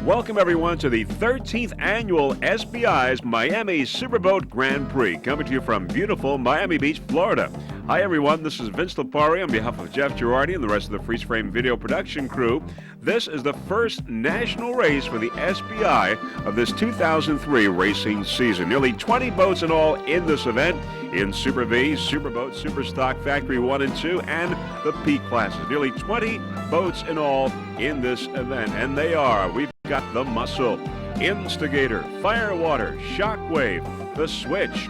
Welcome, everyone, to the 13th annual SBI's Miami Superboat Grand Prix, coming to you from beautiful Miami Beach, Florida. Hi, everyone. This is Vince Lipari on behalf of Jeff Girardi and the rest of the Freeze Frame video production crew. This is the first national race for the SBI of this 2003 racing season. Nearly 20 boats in all in this event in Super V, Superboat, Super Stock, Factory 1 and 2, and the P classes. Nearly 20 boats in all in this event, and they are, we've got the Muscle, Instigator, Firewater, Shockwave, the Switch,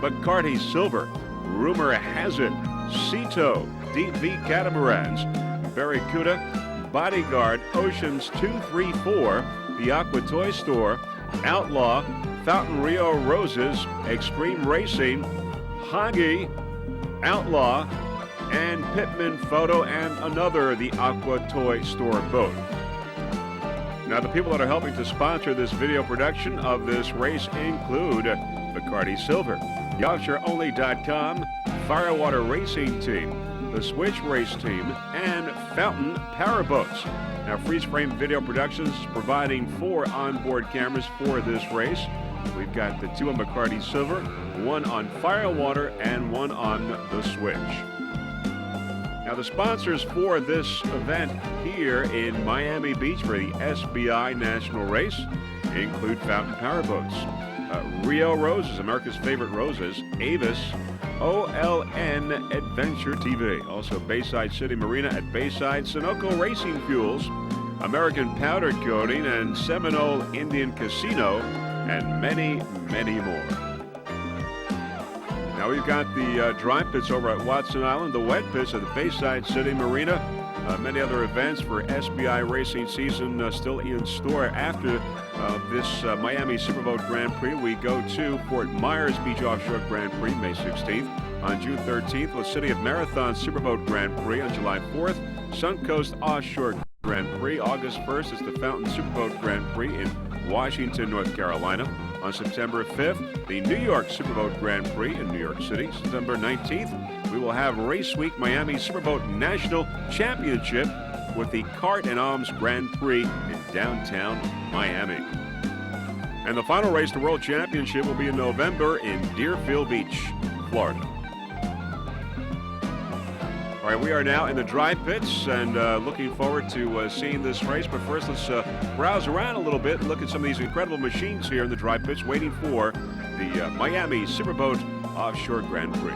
Bacardi Silver, Rumor Has It, Cito, DV Catamarans, Barracuda, Bodyguard, Oceans 234, the Aqua Toy Store, Outlaw, Fountain Rio Roses, Extreme Racing, Hoggy, Outlaw, and Pittman Photo, and another, the Aqua Toy Store boat. Now, the people that are helping to sponsor this video production of this race include Bacardi Silver, the OffshoreOnly.com, Firewater Racing Team, the Switch Race Team, and Fountain Powerboats. Now, Freeze Frame Video Productions is providing 4 onboard cameras for this race. We've got the 2 on Bacardi Silver, 1 on Firewater, and 1 on the Switch. Now, the sponsors for this event here in Miami Beach for the SBI National Race include Fountain Powerboats, Rio Roses, America's Favorite Roses, Avis, OLN Adventure TV, also Bayside City Marina at Bayside, Sunoco Racing Fuels, American Powder Coating, and Seminole Indian Casino, and many, many more. Now, we've got the dry pits over at Watson Island, the wet pits at the Bayside City Marina, many other events for SBI racing season still in store. After this Miami Superboat Grand Prix, we go to Fort Myers Beach Offshore Grand Prix May 16th. On June 13th, the City of Marathon Superboat Grand Prix. On July 4th, Suncoast Offshore Grand Prix. August 1st is the Fountain Superboat Grand Prix in Washington, North Carolina. On September 5th, the New York Superboat Grand Prix in New York City. September 19th, we will have Race Week Miami Superboat National Championship with the Cart and Arms Grand Prix in downtown Miami. And the final race, the World Championship, will be in November in Deerfield Beach, Florida. All right, we are now in the dry pits and looking forward to seeing this race. But first, let's browse around a little bit and look at some of these incredible machines here in the dry pits waiting for the Miami Superboat Offshore Grand Prix.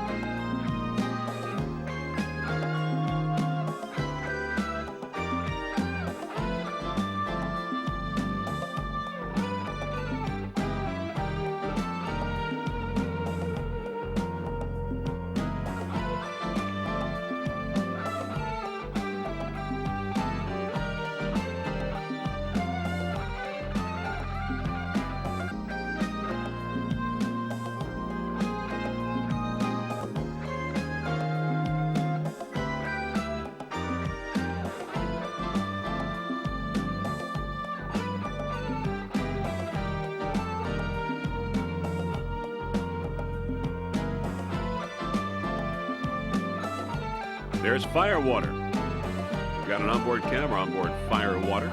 There's Firewater. We've got an onboard camera on board Firewater.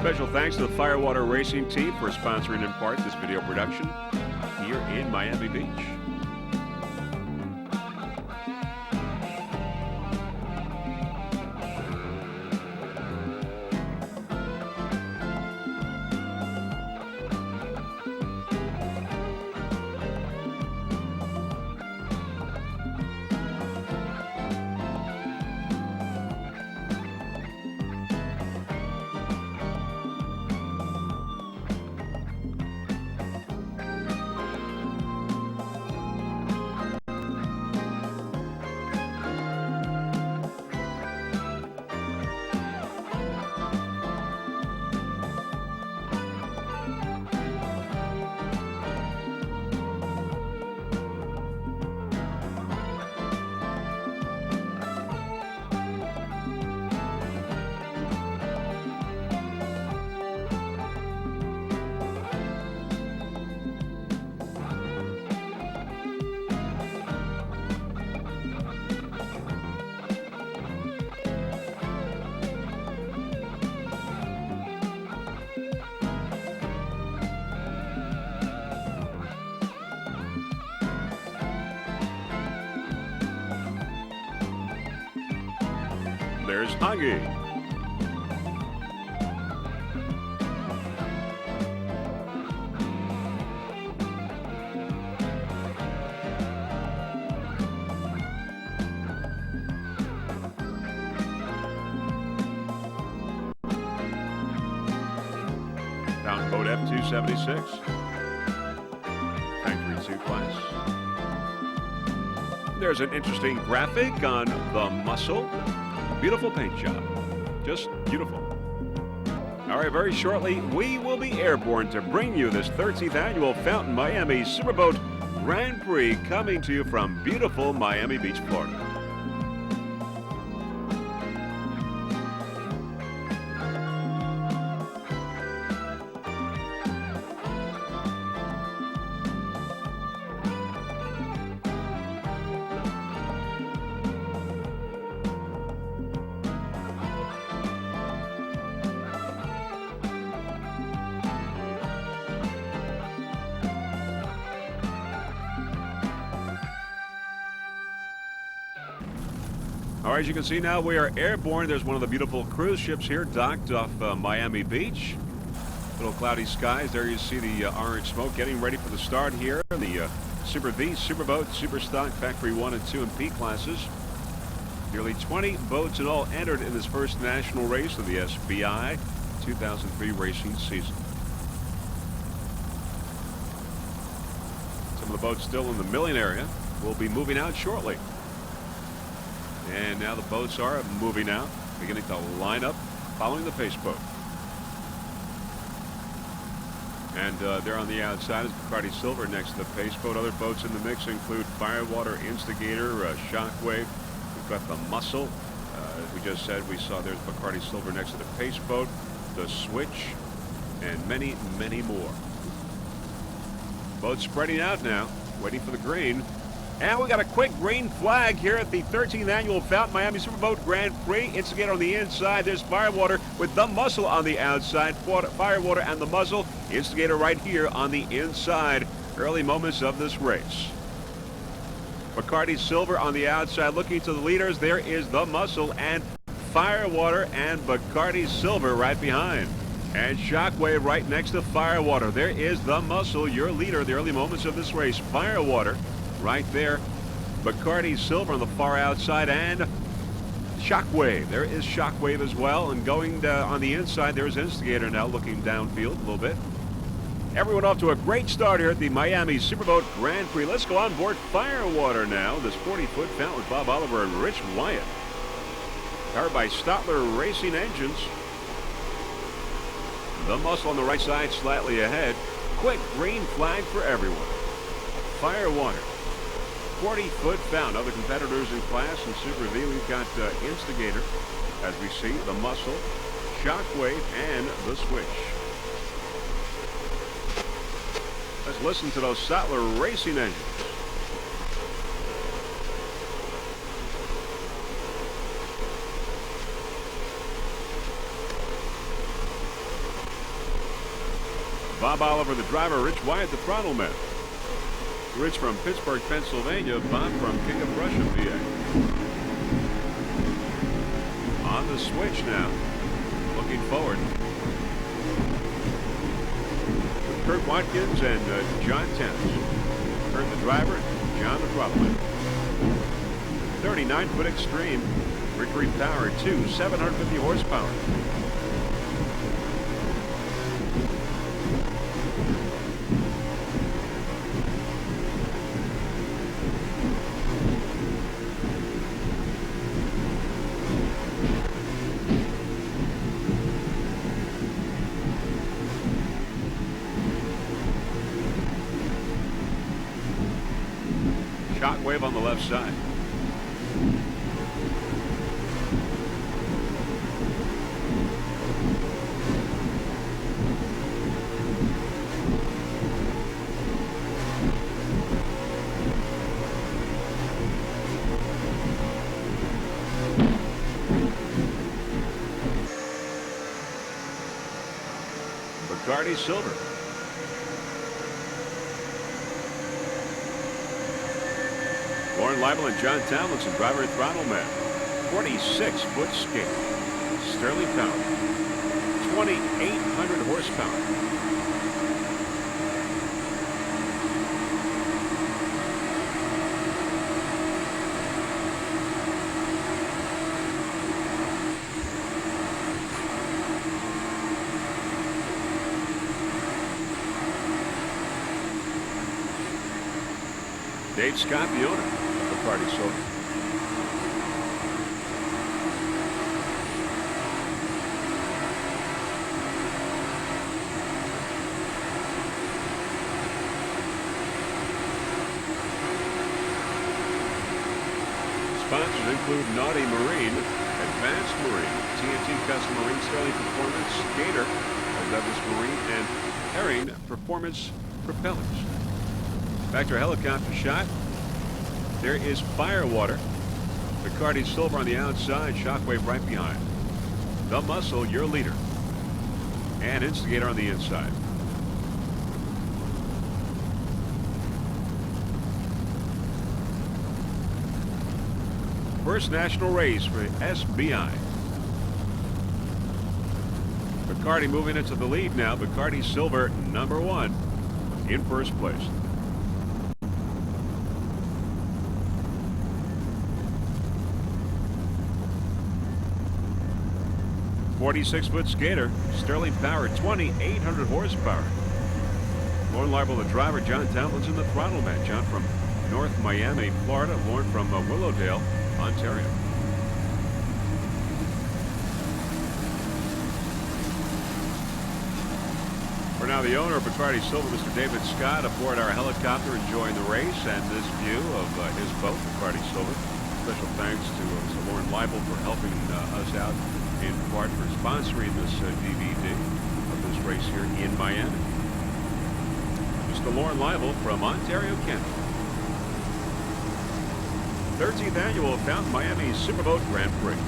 Special thanks to the Firewater Racing Team for sponsoring in part this video production here in Miami Beach. there's Huggy. Powerboat F276. Factory 2 class. There's an interesting graphic on the Muscle. Beautiful paint job. Just beautiful. All right, very shortly, we will be airborne to bring you this 13th annual Fountain Miami Superboat Grand Prix, coming to you from beautiful Miami Beach, Florida. All right, as you can see now, we are airborne. There's one of the beautiful cruise ships here docked off Miami Beach. Little cloudy skies. There you see the orange smoke getting ready for the start here. The Super V, Superboat, Super Stock, Factory 1 and 2 and P classes. Nearly 20 boats in all entered in this first national race of the SBI 2003 racing season. Some of the boats still in the milling area will be moving out shortly. And now the boats are moving out, beginning to line up, following the pace boat. And there on the outside is Bacardi Silver next to the pace boat. Other boats in the mix include Firewater, Instigator, Shockwave. We've got the Muscle. As we just said, we saw there's Bacardi Silver next to the pace boat, the Switch, and many, many more. Boats spreading out now, waiting for the green. And we got a quick green flag here at the 13th annual Fountain Miami Superboat Grand Prix. Instigator on the inside. There's Firewater with the Muscle on the outside. Firewater and the Muscle. Instigator right here on the inside. Early moments of this race. Bacardi Silver on the outside looking to the leaders. There is the Muscle and Firewater and Bacardi Silver right behind. And Shockwave right next to Firewater. There is the Muscle, your leader, the early moments of this race. Firewater right there. Bacardi Silver on the far outside, and Shockwave. There is Shockwave as well. And going on the inside, there's Instigator now looking downfield a little bit. Everyone off to a great start here at the Miami Superboat Grand Prix. Let's go on board Firewater now. This 40-foot fountain with Bob Oliver and Rich Wyatt. Powered by Stotler Racing engines. The Muscle on the right side slightly ahead. Quick green flag for everyone. Firewater. 40-foot fountain. Other competitors in class in Super V, we've got Instigator, as we see, the Muscle, Shockwave, and the Switch. Let's listen to those Stotler Racing engines. Bob Oliver, the driver, Rich Wyatt, the throttle man. Rich from Pittsburgh, Pennsylvania. Bob from King of Prussia, PA. On the Switch now. Looking forward. With Kurt Watkins and John Thames. Kurt the driver, John the throttle man. 39-foot Extreme. Mercury Power 2, 750 horsepower. Shockwave on the left side. Bacardi Silver. Lauren Leibel and John Tomlinson, driver and throttle man. 46-foot skate. Sterling power. 2,800 horsepower. Dave Scott, the owner of Bacardi Silver. Sponsors include Naughty Marine, Advanced Marine, TNT Custom Marine, Sterling Performance, Skater, Douglas Marine, and Herring Performance Propellers. Back to a helicopter shot. There is Firewater. Bacardi Silver on the outside, Shockwave right behind. The Muscle, your leader. And Instigator on the inside. First national race for SBI. Bacardi moving into the lead now. Bacardi Silver, #1 in first place. .46-foot skater, Sterling power, 2,800 horsepower. Lauren Leibel, the driver. John Tomlinson, the throttle man. John from North Miami, Florida. Lauren from Willowdale, Ontario. For now, the owner of Bacardi Silver, Mr. David Scott, aboard our helicopter enjoying the race and this view of his boat, Bacardi Silver. Special thanks to Mr. Lauren Leibel for helping us out in part for sponsoring this DVD of this race here in Miami. Mr. Lauren Leibel from Ontario, Canada. 13th annual Fountain Miami Superboat Grand Prix.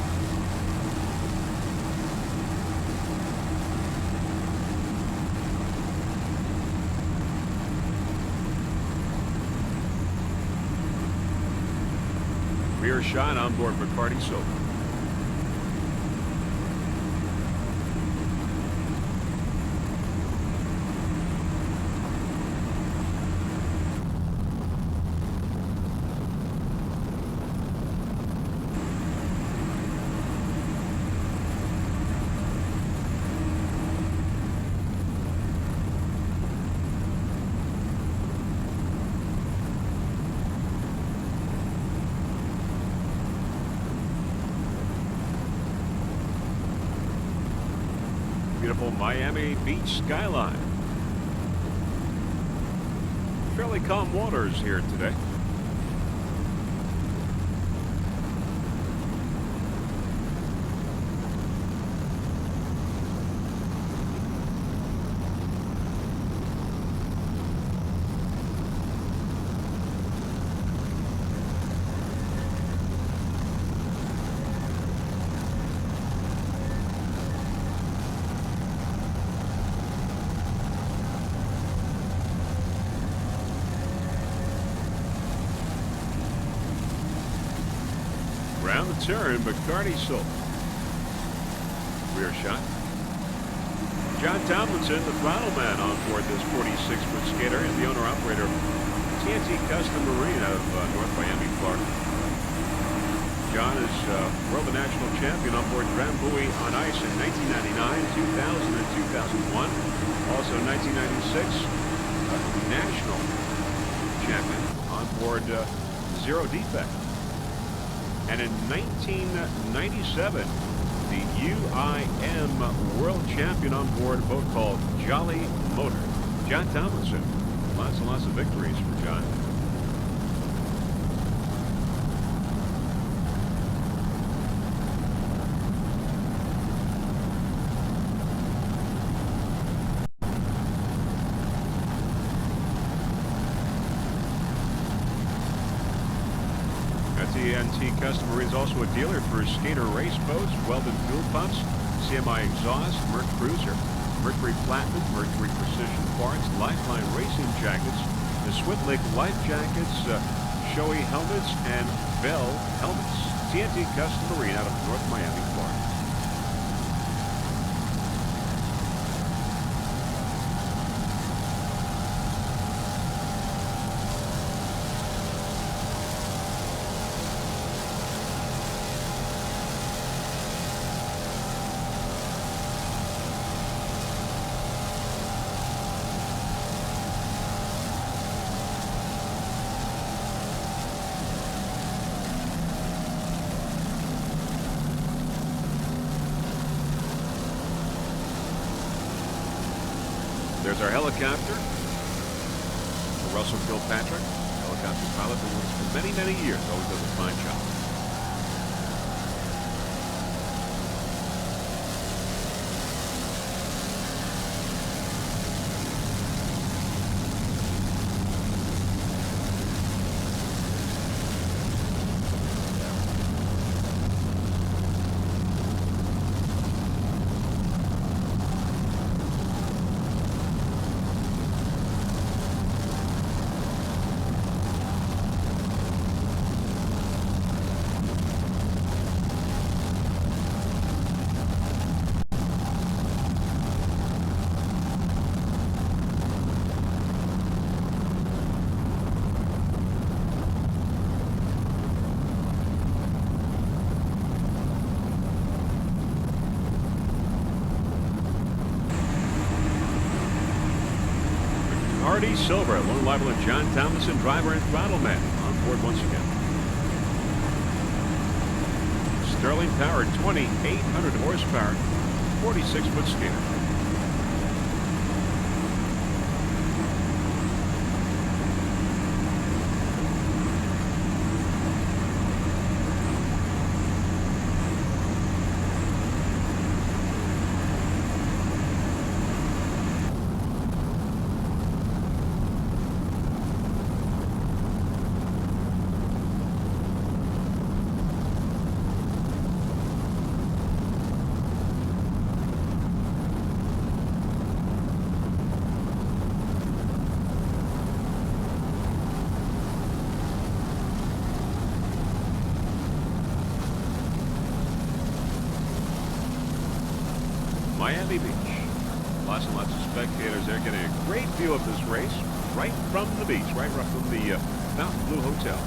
Rear shot on board Bacardi Silver. Beautiful Miami Beach skyline. Fairly calm waters here today. Around the turn, Bacardi Silver. Rear shot. John Tomlinson, the throttle man on board this 46-foot skater, and the owner-operator of TNT Custom Marine out of North Miami, Florida. John is world and national champion on board Grand Buoy on ice in 1999, 2000, and 2001. Also 1996, national champion on board Zero Defect. And in 1997, the UIM World Champion on board a boat called Jolly Motor. John Tomlinson. Lots and lots of victories for John. TNT Custom Marine is also a dealer for skater race boats, Weldon fuel pumps, CMI exhaust, Merc Cruiser, Mercury Platinum, Mercury Precision Parts, Lifeline Racing Jackets, the Swift Lake Life Jackets, Shoei helmets, and Bell helmets. TNT Custom Marine out of North Miami, Florida. There's our helicopter. Russell Kilpatrick, helicopter pilot, been with us for many, many years. Always does a fine job. Hardy Silver, Lone Rival and John Thomason, driver and throttle man, on board once again. Sterling powered 2,800 horsepower, 46-foot skater. Miami Beach. Lots and lots of spectators there getting a great view of this race right from the beach, right from the Mountain Blue Hotel.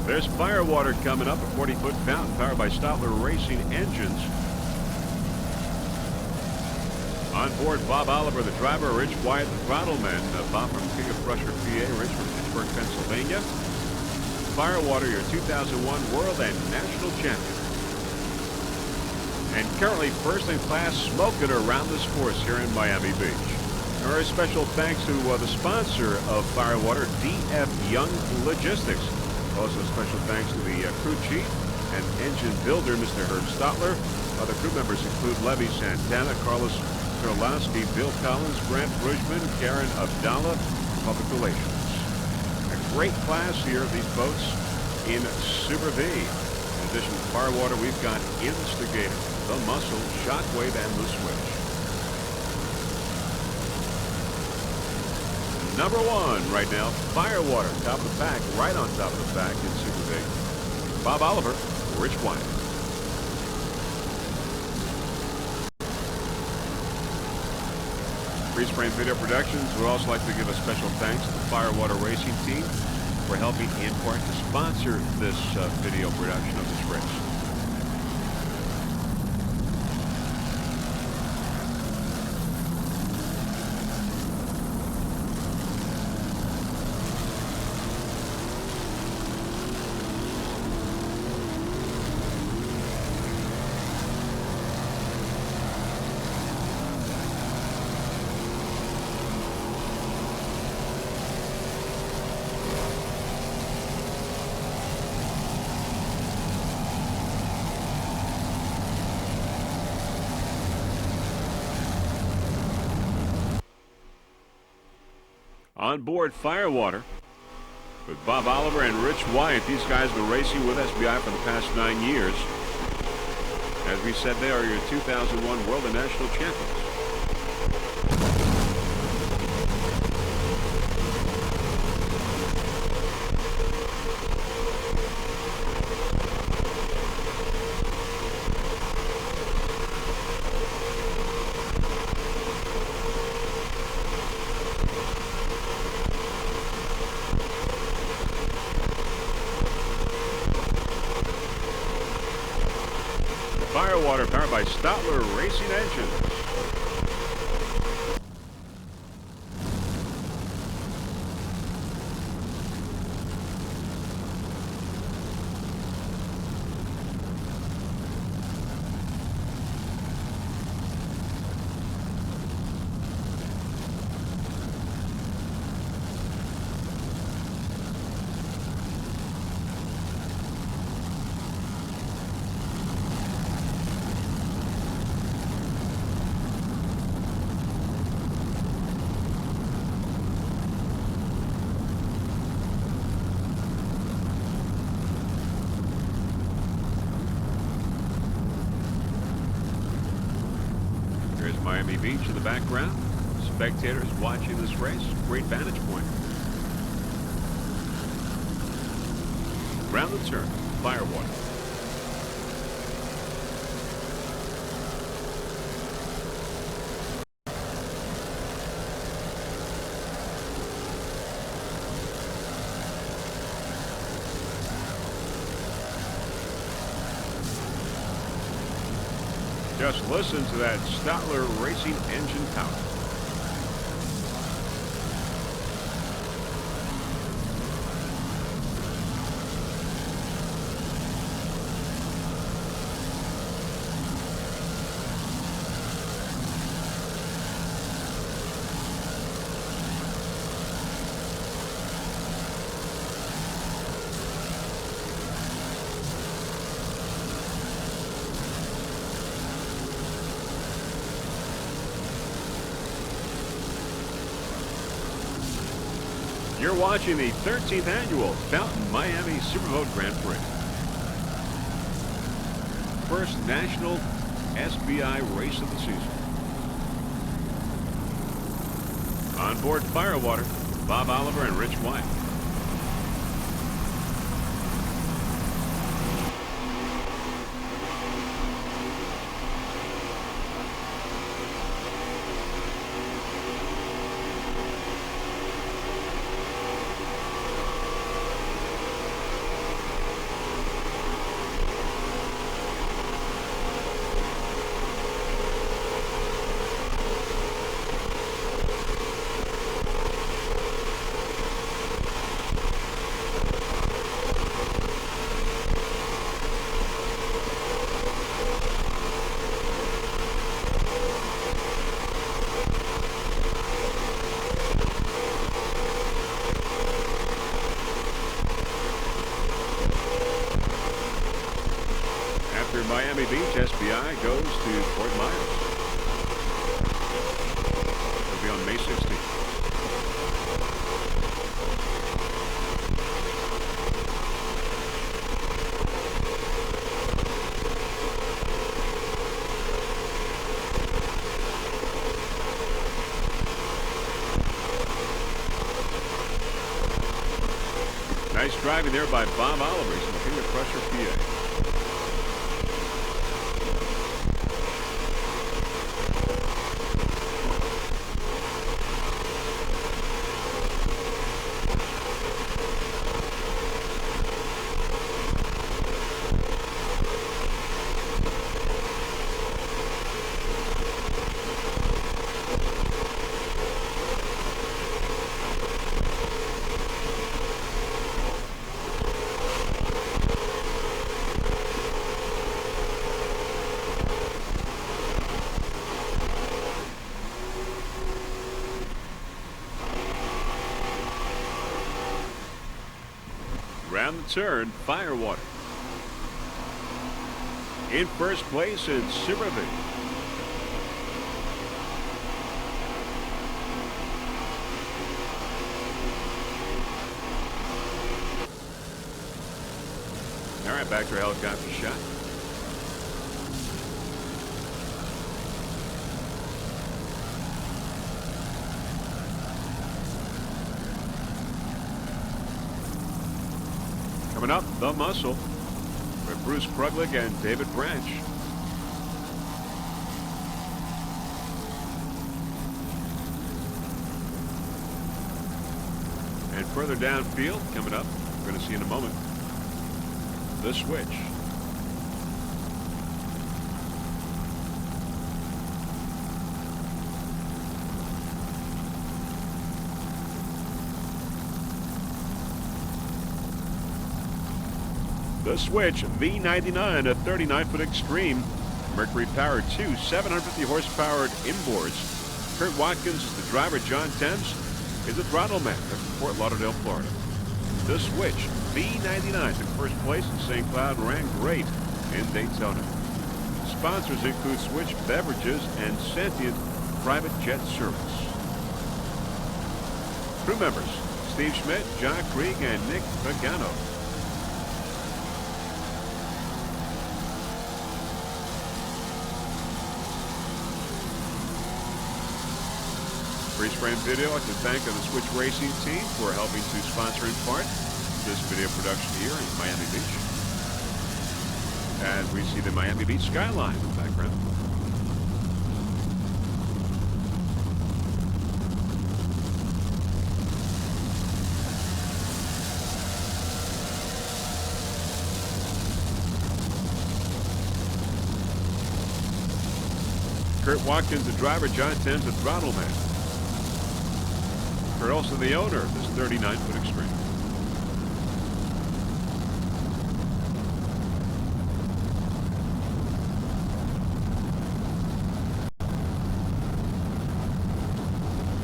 There's Firewater coming up, a 40-foot fountain powered by Stotler Racing engines. On board, Bob Oliver, the driver, Rich Wyatt, the throttle man. Bob from King of Prussia, PA, Rich from Pittsburgh, Pennsylvania. Firewater, your 2001 World and National Champion. And currently first in class smoking around this course here in Miami Beach. A very special thanks to the sponsor of Firewater, DF Young Logistics. Also special thanks to the crew chief and engine builder, Mr. Herb Stotler. Other crew members include Levy Santana, Carlos Terlowski, Bill Collins, Grant Rujman, Karen Abdallah, Public Relations. A great class here of these boats in Super V. In addition to Firewater, we've got Instigator, the Muscle, Shockwave, and the Switch. Number one right now, Firewater, top of the pack, right on top of the pack in Super V. Bob Oliver, Rich Wyatt. Freeze Frame Video Productions would also like to give a special thanks to the Firewater Racing team for helping in part to sponsor this video production of this race. On board Firewater with Bob Oliver and Rich White. These guys have been racing with SBI for the past 9 years. As we said, they are your 2001 World and National Champions. Firewater powered by Stotler Racing Engines. There's Miami Beach in the background. Spectators watching this race. Great vantage point. Round the turn. Firewater. Just listen to that Stotler Racing engine power. You're watching the 13th annual Fountain Miami Superboat Grand Prix. First national SBI race of the season. On board Firewater, Bob Oliver and Rich White. Miami Beach, SBI goes to Fort Myers. It'll be on May 16th. Nice driving there by Bob Oliver. He's from King of Crusher, PA. Round the turn, Firewater. In first place, it's superboat. Right back to our helicopter shot. Coming up, The Muscle with Bruce Kruglich and David Branch. And further downfield, coming up, we're going to see in a moment, The Switch. The Switch V99, a 39-foot extreme, Mercury-powered 750 horsepower inboards. Kurt Watkins is the driver. John Thames is the throttle man from Fort Lauderdale, Florida. The Switch V99 took first place in St. Cloud and ran great in Daytona. Sponsors include Switch Beverages and Sentient Private Jet Service. Crew members: Steve Schmidt, John Krieg, and Nick Pagano. Freeze-frame video. I'd like to thank the Switch Racing team for helping to sponsor in part this video production here in Miami Beach. And we see the Miami Beach skyline in the background. Kurt Watkins, the driver. John Thames, the throttle man. Kurt also the owner of this 39-foot extreme.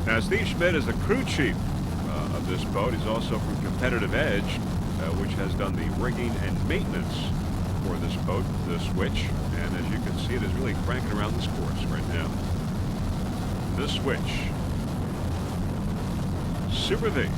Now, Steve Schmidt is the crew chief of this boat. He's also from Competitive Edge, which has done the rigging and maintenance for this boat, the Switch. And as you can see, it is really cranking around this course right now. The Switch. Super V.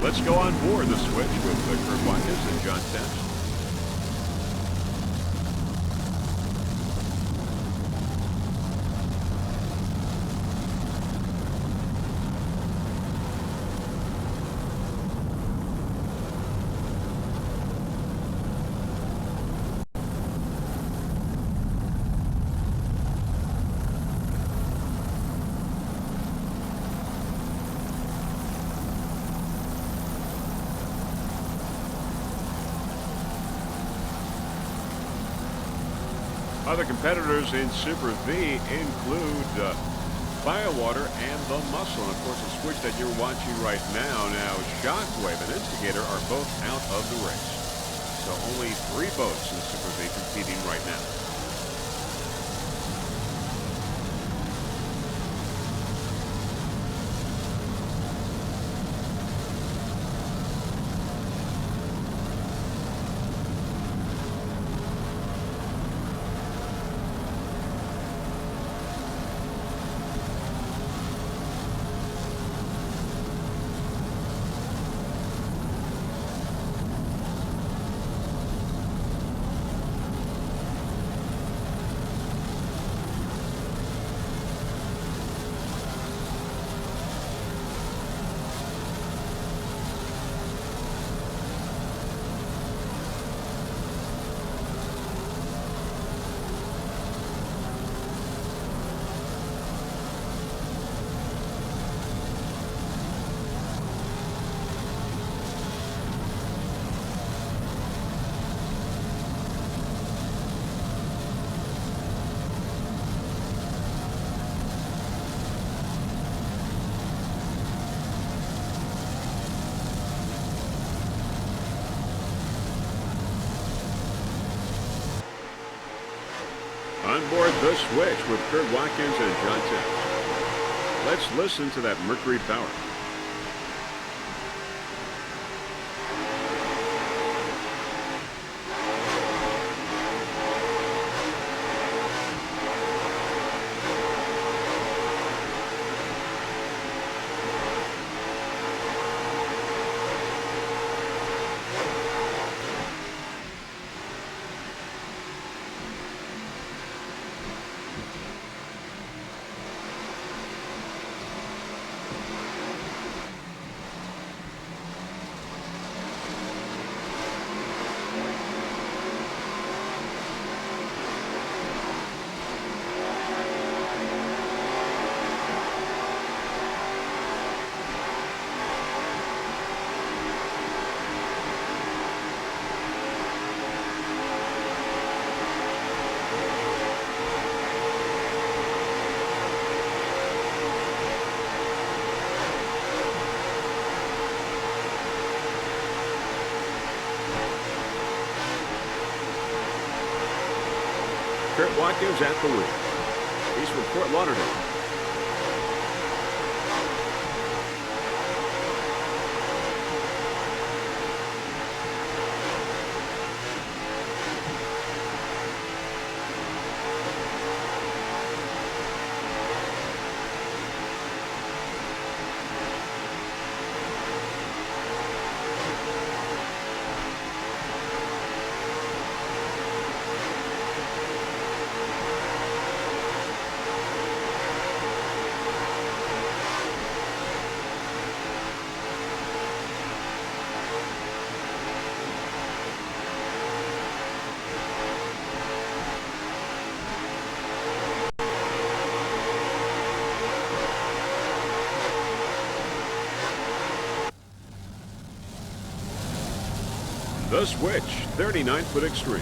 Let's go on board the Switch with Kurt Watkins and John Thames. Other competitors in Super V include Firewater and The Muscle. And of course, the Switch that you're watching right now, Shockwave and Instigator are both out of the race. So only 3 boats in Super V competing right now. On board the Switch with Kurt Watkins and John Thames. Let's listen to that Mercury power. Kurt Watkins at the wheel. He's from Fort Lauderdale. The Switch, 39-foot extreme.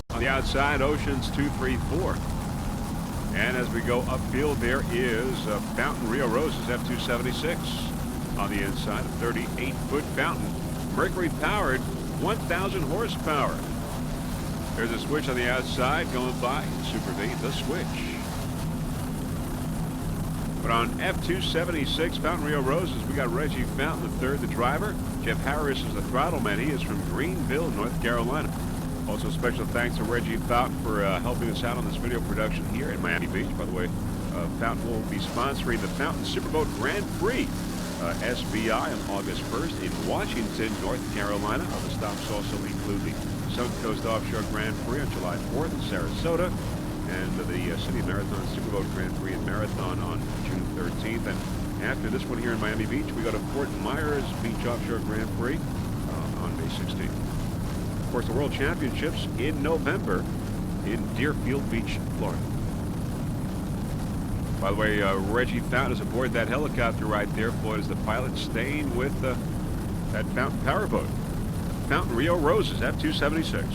On the outside, Oceans 234. And as we go upfield, there is a Fountain Rio Roses F276. On the inside, a 38-foot fountain, Mercury powered, 1,000 horsepower. There's a Switch on the outside going by, Super V, the Switch. But on F276 Fountain Rio Roses, we got Reggie Fountain III, the driver. Jeff Harris is the throttle man. He is from Greenville, North Carolina. Also, special thanks to Reggie Fountain for helping us out on this video production here in Miami Beach. By the way, Fountain will be sponsoring the Fountain Superboat Grand Prix. SBI on August 1st in Washington, North Carolina. Other stops also include the South Coast Offshore Grand Prix on July 4th in Sarasota, and the City Marathon Superboat Grand Prix in Marathon on June 13th. And after this one here in Miami Beach, we go to Fort Myers Beach Offshore Grand Prix on May 16th. Of course, the World Championships in November in Deerfield Beach, Florida. By the way, Reggie Fountain is aboard that helicopter right there. Floyd is the pilot, staying with that Fountain Powerboat. Fountain Rio Roses, F276.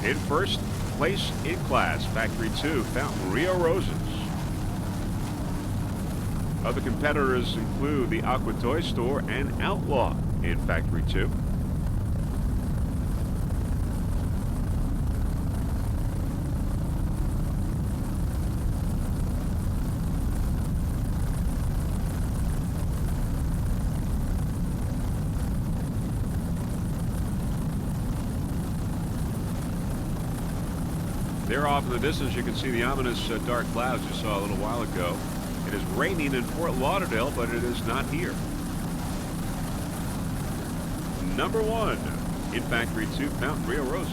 In first place in class, Factory 2, Fountain Rio Roses. Other competitors include the Aqua Toy Store and Outlaw in Factory 2. There off in the distance, you can see the ominous dark clouds you saw a little while ago. It is raining in Fort Lauderdale, but it is not here. Number 1 in Factory 2, Fountain Rio Roses.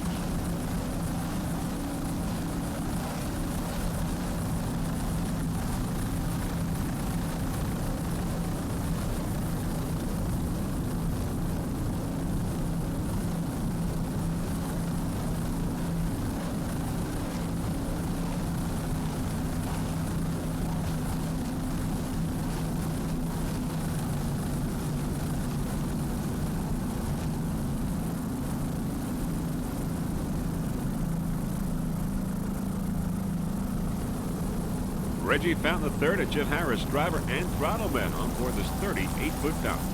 Reggie Fountain III and Jeff Harris, driver and throttleman on board this 38-foot Fountain.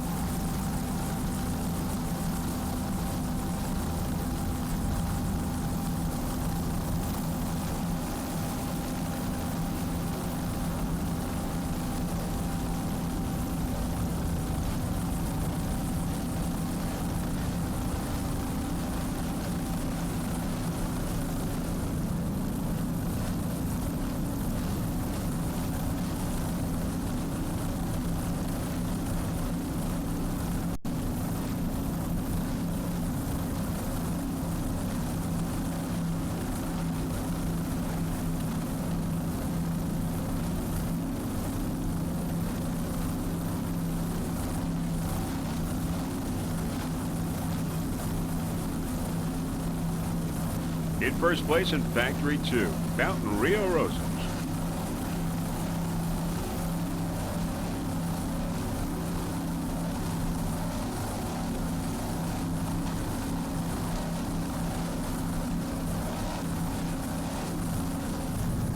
In first place in Factory 2, Fountain Rio Rosas.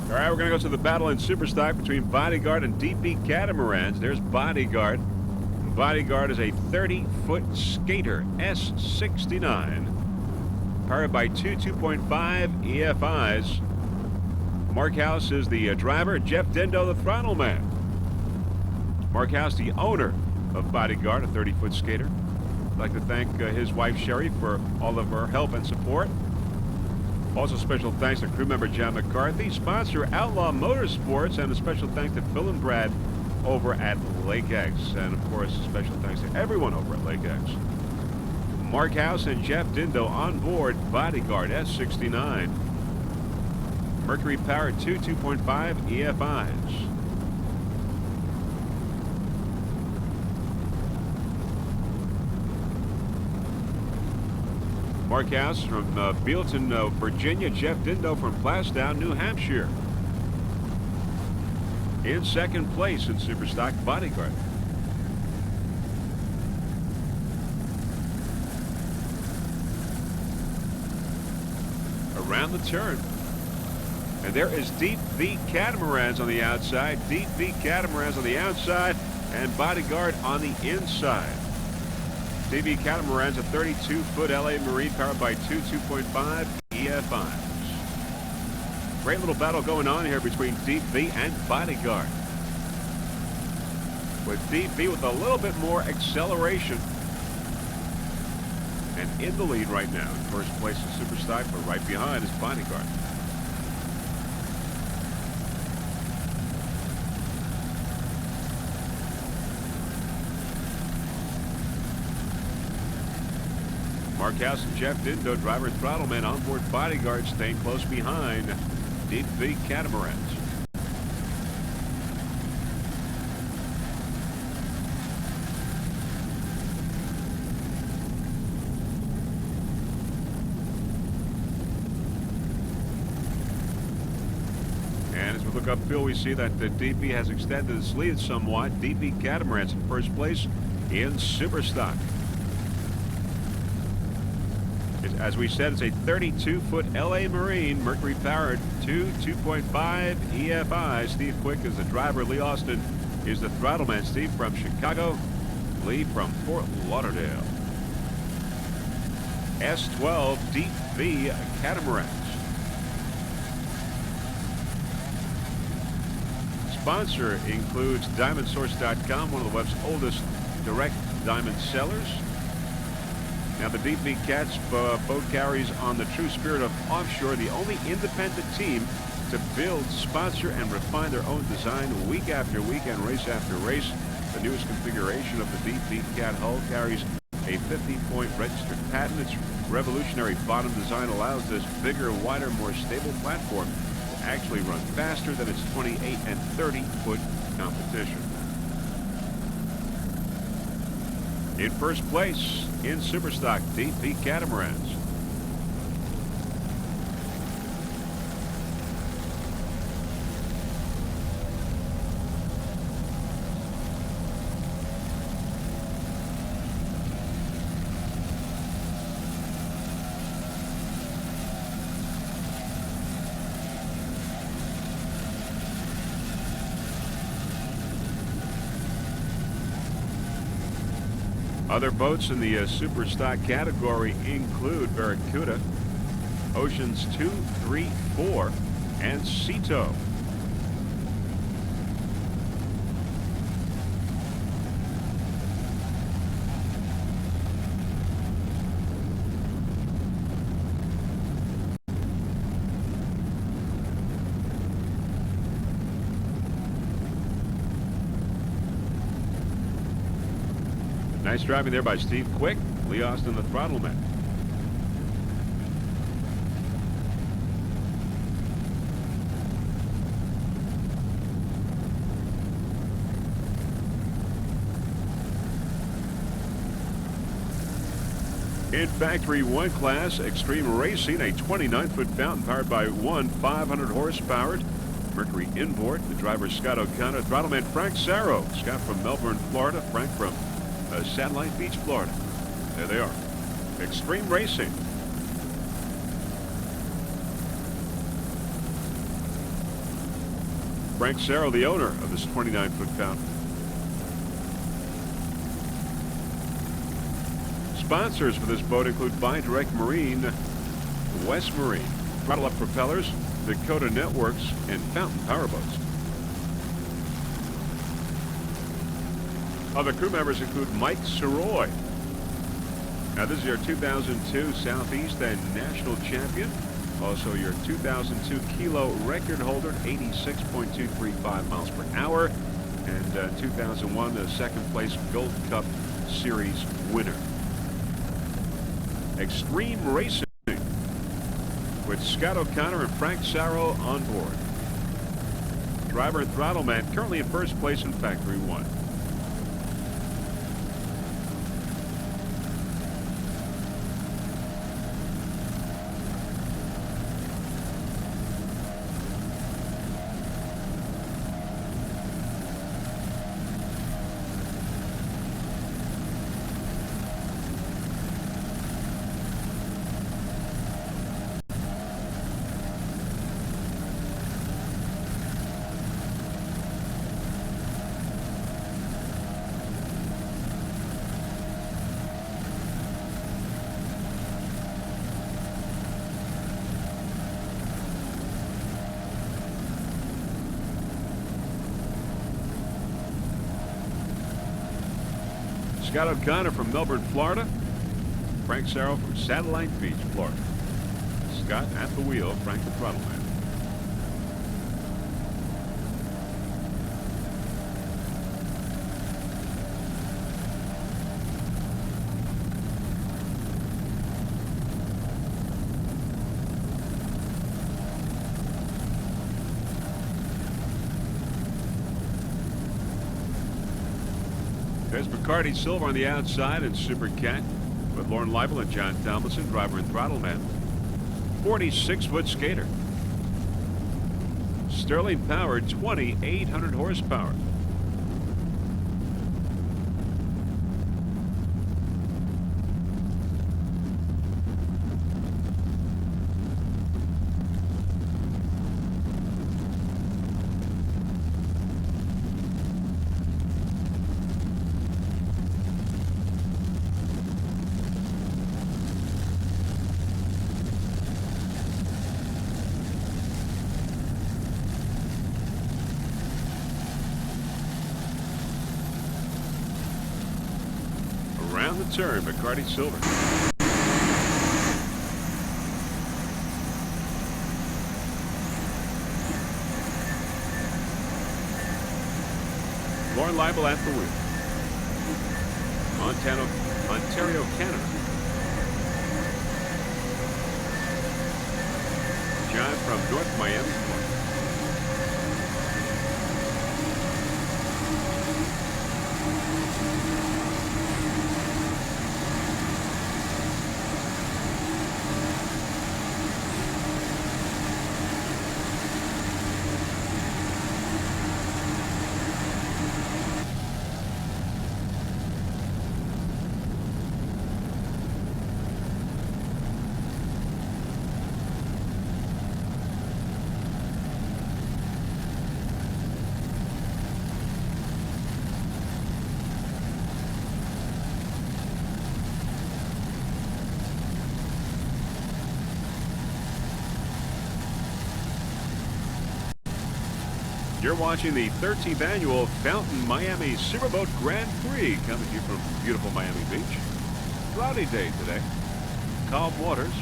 All right, we're going to go to the battle in Superstock between Bodyguard and DP Catamarans. There's Bodyguard. Bodyguard is a 30-foot skater, S69. Powered by two 2.5 EFIs. Mark House is the driver. Jeff Dindo, the throttle man. Mark House, the owner of Bodyguard, a 30-foot skater. I'd like to thank his wife, Sherry, for all of her help and support. Also, special thanks to crew member John McCarthy, sponsor Outlaw Motorsports, and a special thanks to Phil and Brad over at Lake X. And, of course, a special thanks to everyone over at Lake X. Mark House and Jeff Dindo on board Bodyguard S69. Mercury-powered 2.5 EFIs. Mark House from Bealton, Virginia. Jeff Dindo from Plastown, New Hampshire. In second place in Superstock, Bodyguard. Around the turn. And there is Deep V Catamarans on the outside. Deep V Catamarans on the outside and Bodyguard on the inside. Deep V Catamarans, a 32-foot LA Marine powered by two 2.5 EFIs. Great little battle going on here between Deep V and Bodyguard. With Deep V with a little bit more acceleration. And in the lead right now, in first place in Superstock, but right behind is Bodyguard. Mark House and Jeff Dindo, driver and throttle man on board Bodyguard, staying close behind Deep V Catamarans. Look upfield, we see that the DP has extended its lead somewhat. DP Catamarans in first place in Superstock. As we said, it's a 32-foot LA Marine, Mercury-powered 2.5 EFI. Steve Quick is the driver. Lee Austin is the throttle man. Steve from Chicago. Lee from Fort Lauderdale. S12 Deep V Catamarans. Sponsor includes DiamondSource.com, one of the web's oldest direct diamond sellers. Now, the Deep V Cats boat carries on the true spirit of Offshore, the only independent team to build, sponsor, and refine their own design week after week and race after race. The newest configuration of the Deep V Cat hull carries a 50-point registered patent. Its revolutionary bottom design allows this bigger, wider, more stable platform to actually run faster than its 28 and 30-foot competition. In first place in Superstock, Deep V Catamarans. Other boats in the super stock category include Barracuda, Oceans 2, 3, 4, and Ceto. Nice driving there by Steve Quick. Lee Austin, the throttle man. In Factory 1 class, Extreme Racing, a 29-foot fountain powered by one 500-horsepower Mercury inboard. The driver, Scott O'Connor. Throttleman, Frank Sarro. Scott from Melbourne, Florida. Frank from Satellite Beach, Florida. There they are. Extreme Racing. Frank Sarro, the owner of this 29-foot fountain. Sponsors for this boat include Buy Direct Marine, West Marine, Throttle Up Propellers, Dakota Networks, and Fountain Powerboats. Other crew members include Mike Soroy. Now, this is your 2002 Southeast and National Champion. Also, your 2002 Kilo record holder, 86.235 miles per hour. And 2001, the second place Gold Cup Series winner. Extreme Racing with Scott O'Connor and Frank Sarro on board. Driver and throttle man currently in first place in Factory 1. Scott O'Connor from Melbourne, Florida. Frank Sarro from Satellite Beach, Florida. Scott at the wheel, Frank the throttle man. There's Bacardi Silver on the outside and Super Cat with Lauren Leibel and John Tomlinson, driver and throttle man. 46-foot skater. Sterling powered, 2,800 horsepower. Around the turn, Bacardi Silver. Lauren Leibel at the wheel. Ontario, Canada. John from North Miami, Florida. You're watching the 13th annual Fountain Miami Superboat Grand Prix, coming to you from beautiful Miami Beach. Cloudy day today. Calm waters.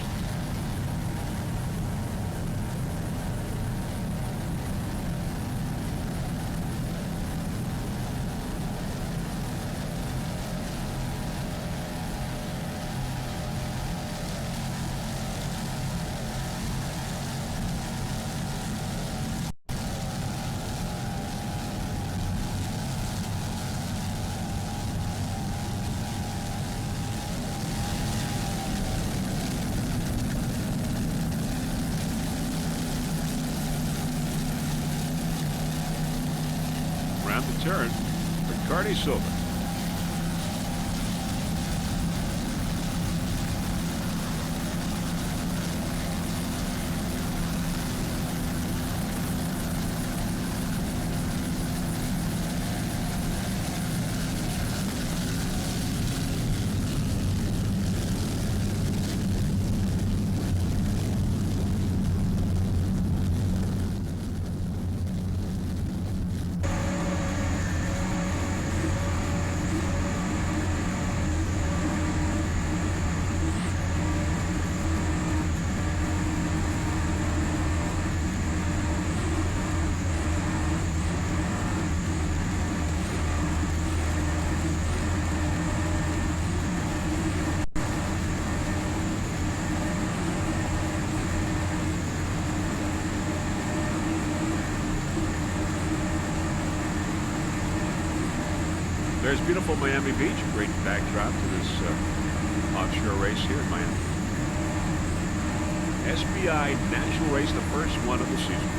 Around the turn, Ricardo Silva. There's beautiful Miami Beach, great backdrop to this offshore race here in Miami. SBI National Race, the first one of the season.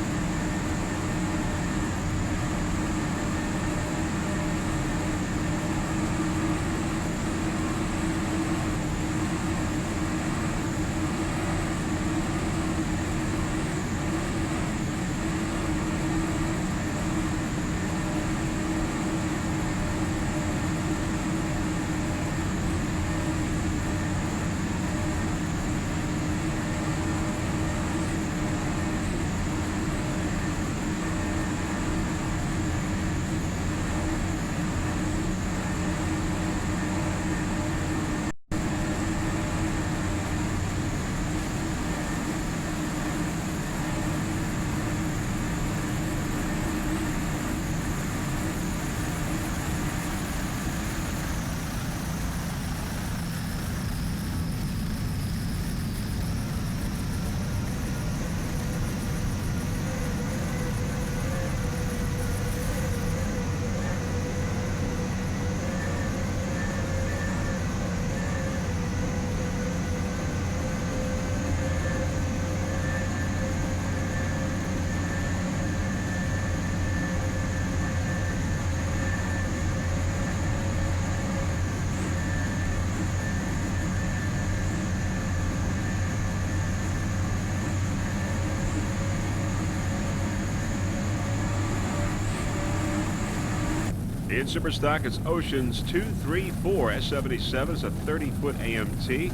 In Superstock, it's Oceans 234 S77. It's a 30-foot AMT,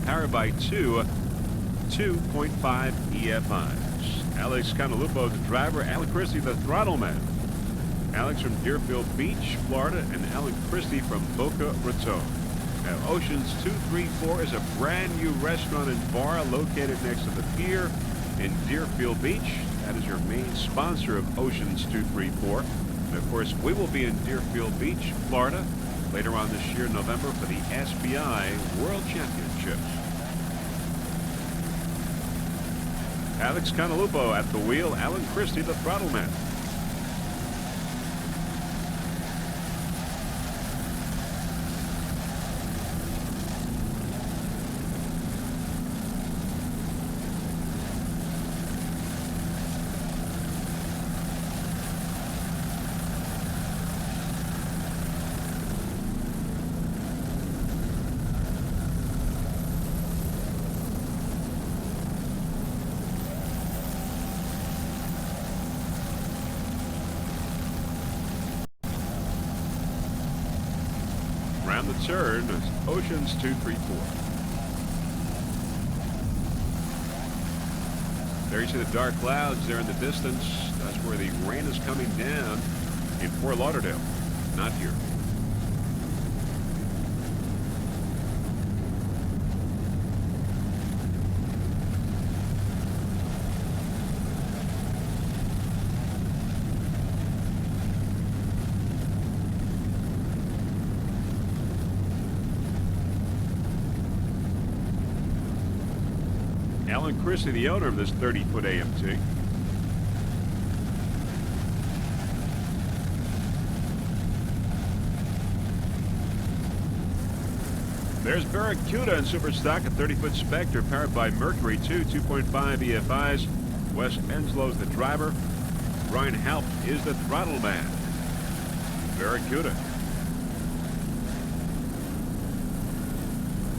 powered by two 2.5 EFIs. Alex Canalupo, the driver. Alan Christie, the throttle man. Alex from Deerfield Beach, Florida, and Alan Christie from Boca Raton. Now, Oceans 234 is a brand new restaurant and bar located next to the pier in Deerfield Beach. That is your main sponsor of Oceans 234. And of course, we will be in Deerfield Beach, Florida, later on this year, November, for the SBI World Championships. Alex Canalupo at the wheel, Alan Christie, the throttle man. Around the turn, Oceans 234. There you see the dark clouds there in the distance. That's where the rain is coming down in Fort Lauderdale, not here. Alan Christie, the owner of this 30-foot AMT. There's Barracuda in super stock, a 30-foot Spectre powered by Mercury 2.5 EFIs. Wes Enslow's the driver. Brian Halp is the throttle man. Barracuda.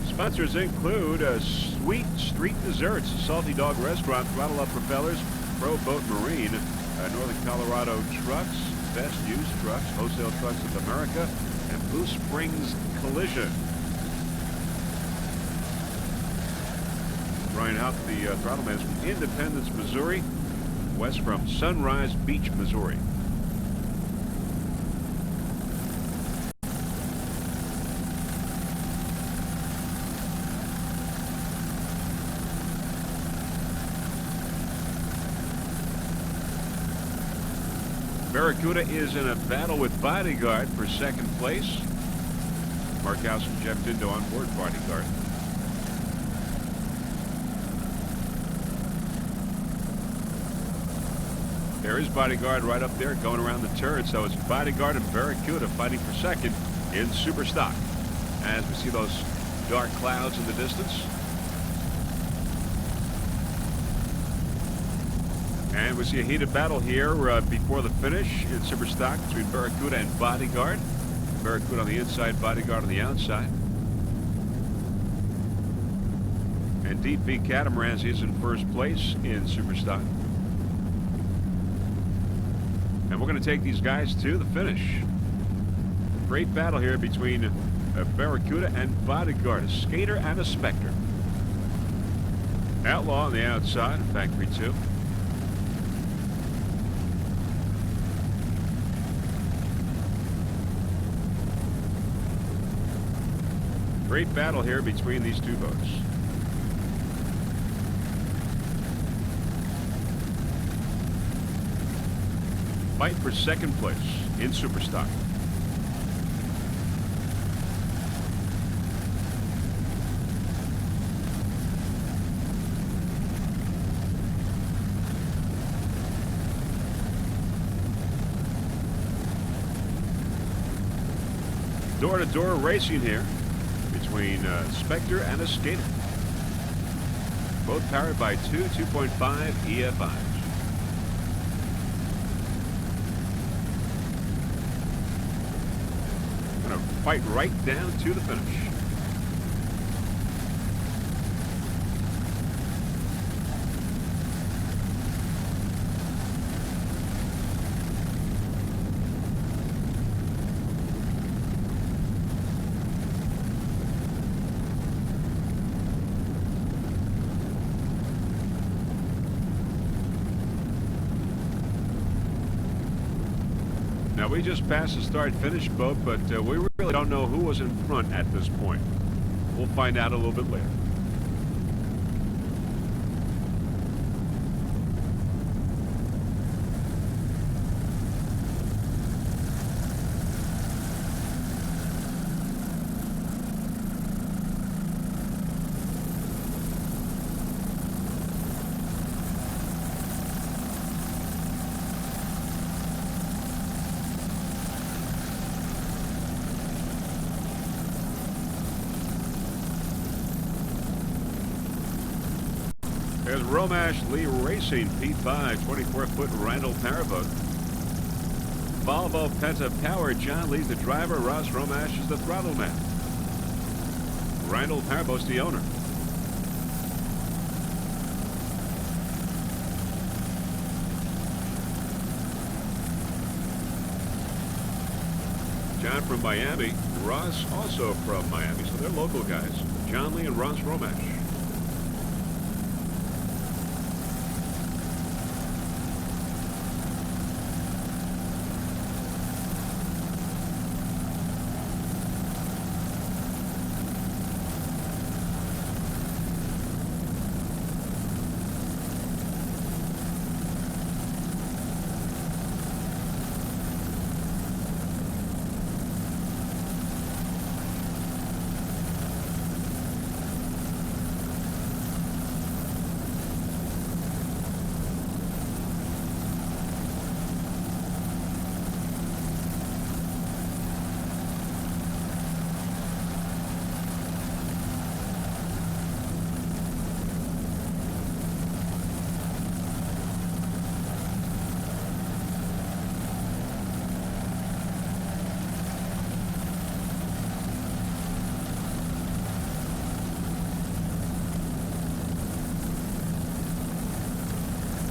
Sponsors include Sweet Street Desserts, Salty Dog Restaurant, Throttle Up Propellers, Pro Boat Marine, Northern Colorado Trucks, Best Used Trucks, Wholesale Trucks of America, and Blue Springs Collision. Brian Huff, the throttle man, is from Independence, Missouri. West from Sunrise Beach, Missouri. Barracuda is in a battle with Bodyguard for second place. Mark House and Jeff Dindo on board Bodyguard. There is Bodyguard right up there going around the turret. So it's Bodyguard and Barracuda fighting for second in super stock. As we see those dark clouds in the distance. And we see a heated battle here before the finish in super stock between Barracuda and Bodyguard. Barracuda on the inside, Bodyguard on the outside. And Deep V Catamarans is in first place in super stock. And we're going to take these guys to the finish. Great battle here between Barracuda and Bodyguard, a Skater and a Spectre. Outlaw on the outside, Factory 2. Great battle here between these two boats. Fight for second place in super stock. Door-to-door racing here between Spectre and a Skater. Both powered by two 2.5 EFIs. Going to fight right down to the finish. Now, we just passed the start-finish boat, but we really don't know who was in front at this point. We'll find out a little bit later. There's Romash Lee Racing, P5, 24-foot Randall Powerboat. Volvo Penta Power, John Lee's the driver, Ross Romash is the throttle man. Randall Powerboat's the owner. John from Miami, Ross also from Miami, so they're local guys. John Lee and Ross Romash.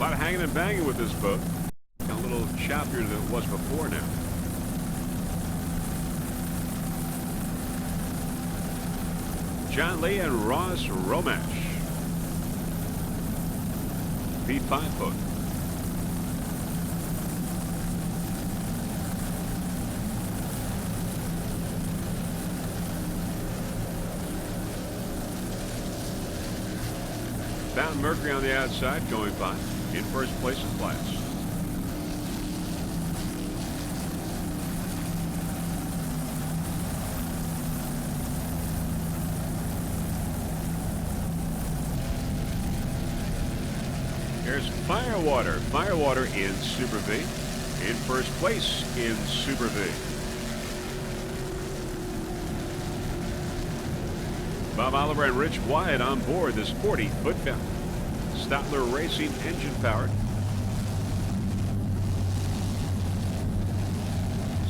A lot of hanging and banging with this boat. Got a little choppier than it was before now. John Lee and Ross Romash. P5 boat. Found Mercury on the outside going by in first place in class. There's Firewater. Firewater in Super V. In first place in Super V. Bob Oliver and Rich Wyatt on board this 40-foot fountain. Statler Racing engine powered.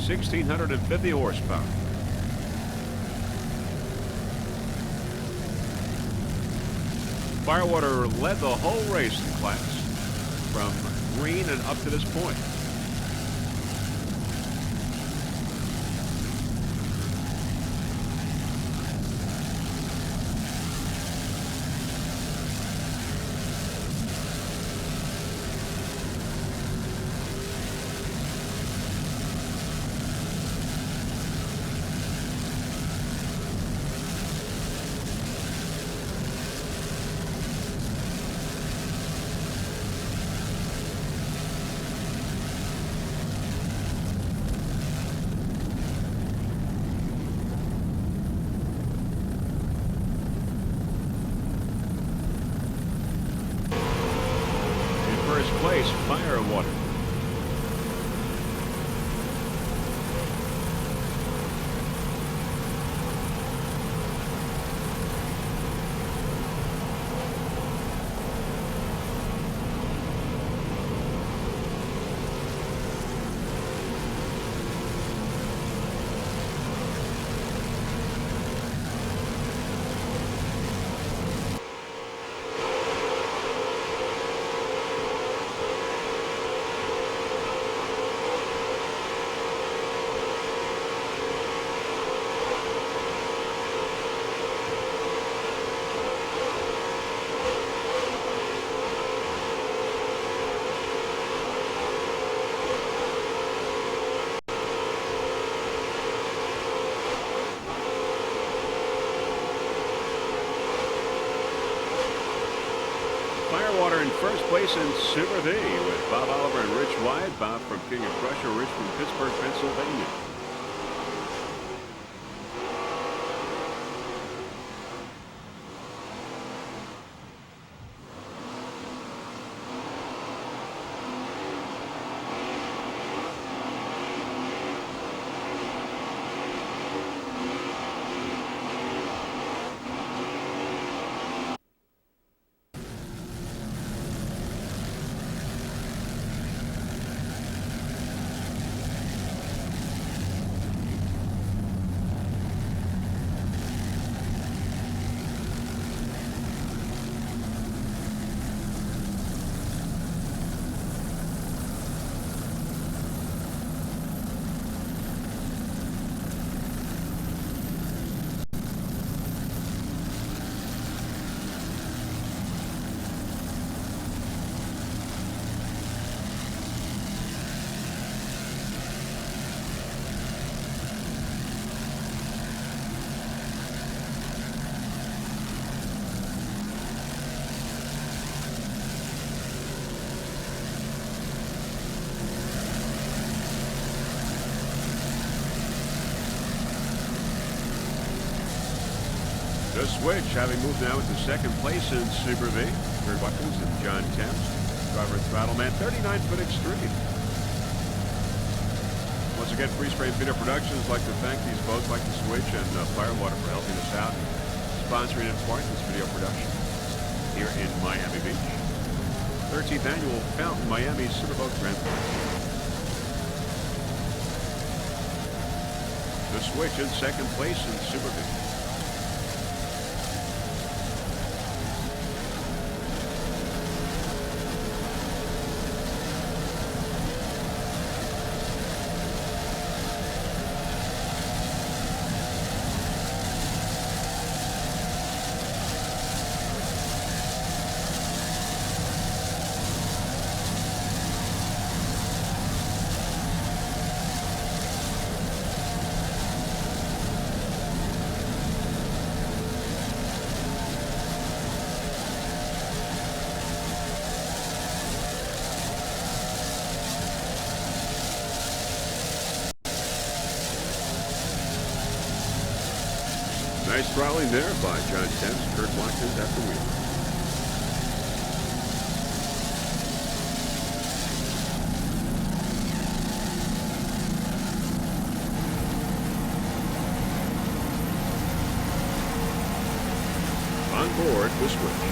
1,650 horsepower. Firewater led the whole race in class from green and up to this point. First place, Firewater. Firewater in first place in Super V with Bob Oliver and Rich Wyatt. Bob from King of Prussia, Rich from Pittsburgh, Pennsylvania. The Switch having moved now into second place in Super V. Kurt Watkins and John Thames. Driver throttle man, 39-foot extreme. Once again, Free Spray and Feeder Productions like to thank these boats like the Switch and Firewater for helping us out, sponsoring and part this video production here in Miami Beach. 13th annual Fountain Miami Superboat Grand Prix. The Switch in second place in Super V. Nice throttling there by John Tents, Kurt Watkins at the wheel. On board the switch.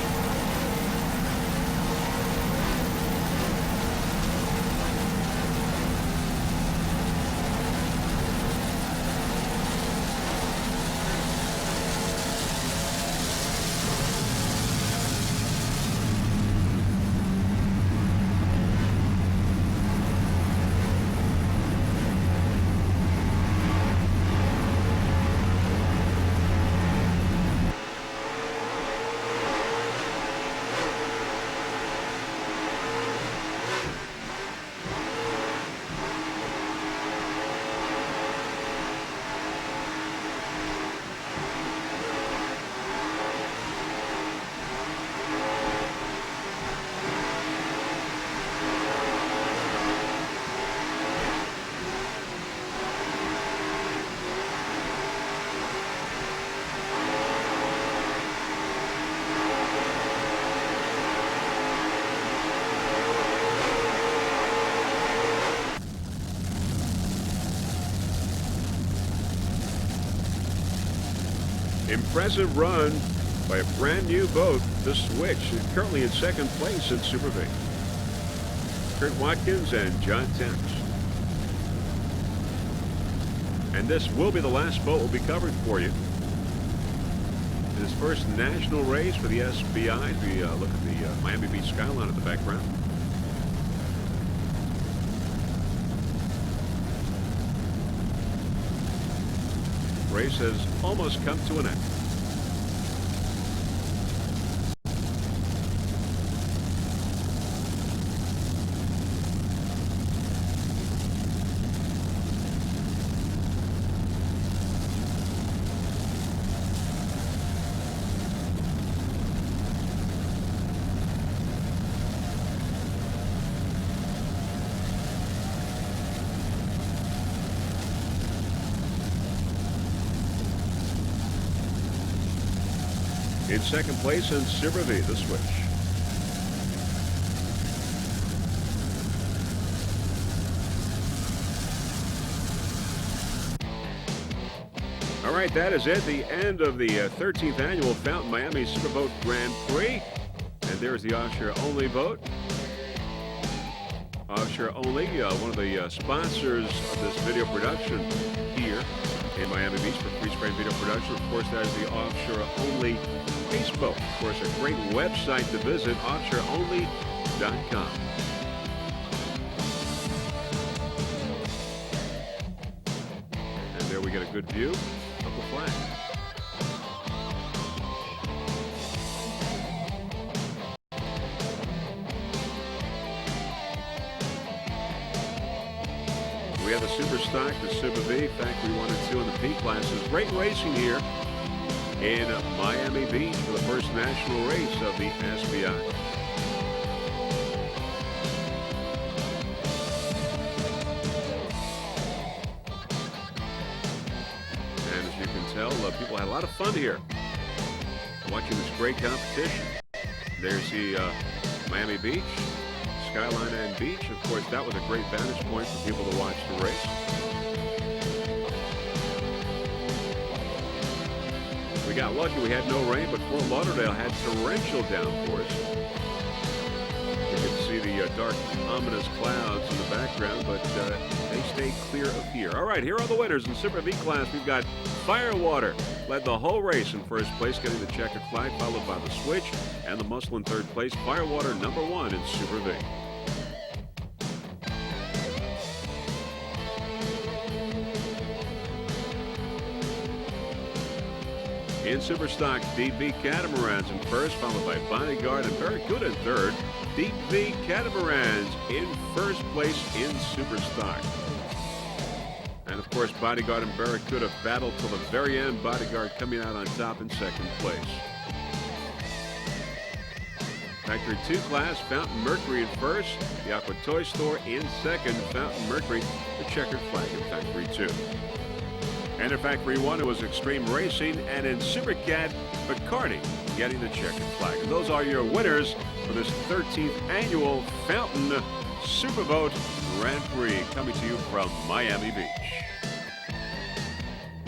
Impressive run by a brand new boat, the Switch, currently in second place in Super V. Kurt Watkins and John Tents. And this will be the last boat we'll be covering for you. His first national race for the SBI. We look at the Miami Beach skyline in the background. Race has almost come to an end. In second place in Super V, the Switch. All right, that is it. The end of the 13th annual Fountain Miami Superboat Grand Prix. And there's the Offshore Only boat. Offshore Only, one of the sponsors of this video production here in Miami Beach for free-frame video production. Of course, that is the Offshore Only Facebook. Of course, a great website to visit, offshoreonly.com. And there we get a good view of the flag. We have the Super Stock, the Super V, Factory 1 and 2 in the P classes. Great racing here in Miami Beach for the first national race of the SBI. And as you can tell, people had a lot of fun here watching this great competition. There's the Miami Beach, skyline and beach. Of course, that was a great vantage point for people to watch the race. We got lucky we had no rain, but Fort Lauderdale had torrential downpours. You can see the dark, ominous clouds in the background, but they stay clear of here. All right, here are the winners in Super V class. We've got Firewater led the whole race in first place, getting the checkered flag, followed by the Switch and the Muscle in third place. Firewater number 1 in Super V. In Super Stock, Deep V Catamarans in first, followed by Bodyguard and Barracuda in third. Deep V Catamarans in first place in Super Stock. And of course, Bodyguard and Barracuda battled till the very end. Bodyguard coming out on top in second place. Factory 2 class, Fountain Mercury in first. The Aqua Toy Store in second. Fountain Mercury, the checkered flag in Factory 2. And in Factory 1, it was Extreme Racing, and in Supercat, Bacardi getting the checkered flag. And those are your winners for this 13th annual Fountain Superboat Grand Prix, coming to you from Miami Beach.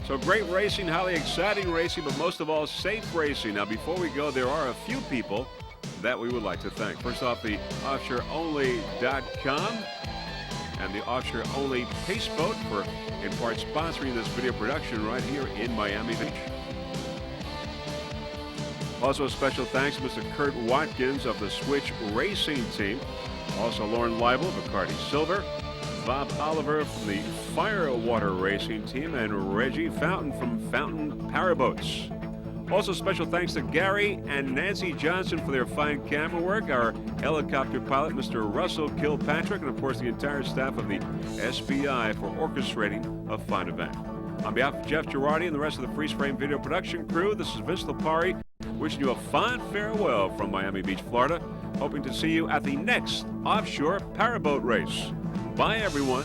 So great racing, highly exciting racing, but most of all, safe racing. Now, before we go, there are a few people that we would like to thank. First off, the offshoreonly.com and the Offshore Only Pace Boat for, in part, sponsoring this video production right here in Miami Beach. Also, a special thanks to Mr. Kurt Watkins of the Switch Racing Team. Also, Lauren Leibel, Bacardi Silver, Bob Oliver from the Firewater Racing Team, and Reggie Fountain from Fountain Powerboats. Also, special thanks to Gary and Nancy Johnson for their fine camera work, our helicopter pilot, Mr. Russell Kilpatrick, and of course the entire staff of the SBI for orchestrating a fine event. On behalf of Jeff Girardi and the rest of the Freeze Frame video production crew, this is Vince Lipari wishing you a fond farewell from Miami Beach, Florida, hoping to see you at the next Offshore Powerboat race. Bye, everyone.